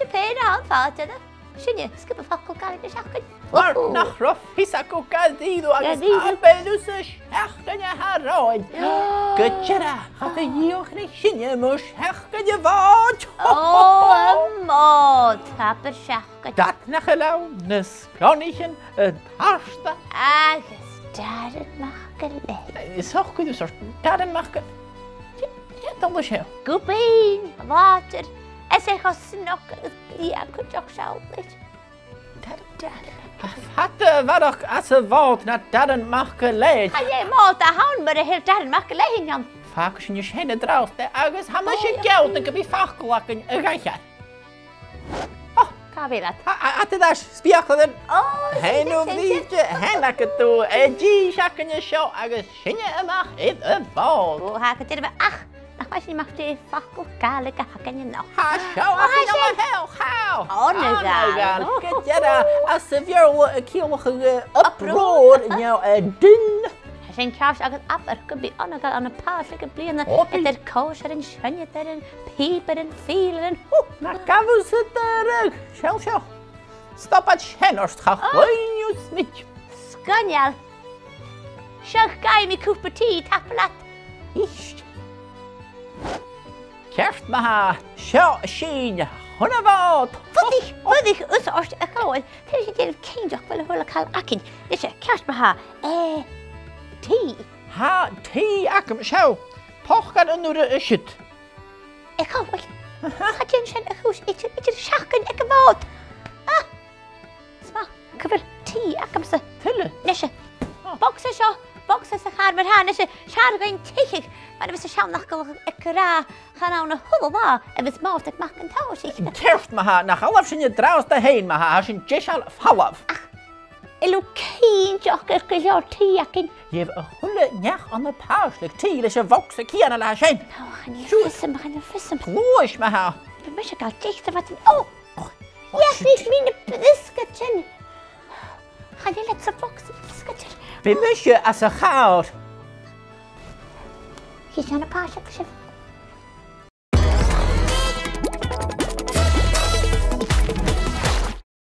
je pain aan fáte. Sinne, skip a Facal Gàidhlig seachtain. Mar nach roh hís a go gadíú agus abéú sa seachtain a haráid. Gutjara, hat a díoch na sinne mu seachtain a bhád. Mód, tapar seachtain. Dat nach a lau, nas clónichen a tarsta. Agus daran mach go leith. Is hoch go sort daran mach go. Ja, dan was heel. Gúpain, water. Es é go snoch í a chuteach seálit. Hatte warach as a bhád na daran mach go leid. A é mód a haun mar a hir daran mach go leith an. Fáca sin is héna drásta agus ha sé geld a go bhí fachglacan a gaiiche. Cábéad. Ata das spiachadan. Hénú bhíte hena go tú a dí seacanne seo agus sinne amach iad a bhád. Ó, ha go tíir ach. Ach, mai sin mach dé Facal Gàidhlig a hacanne nach. Ha seo a sin am hell, how? Onghail. Gutjara, as sa bhearla a cíolach uproar now a dun. Sin ceas agus apar go bhí Onghail an apáis le bliana idir cóis ar an senne ar an pípar an fílar an Na gafú sa darag. Seo. Stop at shenors cha chuinú smit. Scanneal. Seach gaim mi cúpatí tapalat. Ist. Kerst maha seo sin honna bhád. Fudig us orst a gáil. Þeir sé déanamh céideach bhfuil a thula cael acin. Is sé ceast maha tí. Ha tí acam seo. Pochgan an núra a siit. E gáil. Ha dyn sin a chús idir seachan ag a bhád. Sma, cyfr tí acam sa. Tulle. Neshe. Boxa seo. Boxa sa char mar ha. Neshe. Siar gain tichig. Man a vis a siam nach gael ag ra. Chan awn a hwbl ba. A vis mást ag mach an táis ich. Kerst maha nach alaf sin draust a hein maha ha sin jesal falaf. Ilú céideach ar go leor tí acin. Jef a hulle neach an a páislik tí leis a vox a cían a la sin. Chan fissam. Glúis maha. By mis a gael dicht a fatin. O! Yes, nid mín a biscuitin. Chan i let sa box a biscuitin. By mis as a chaud. Hys an a páisiach sin.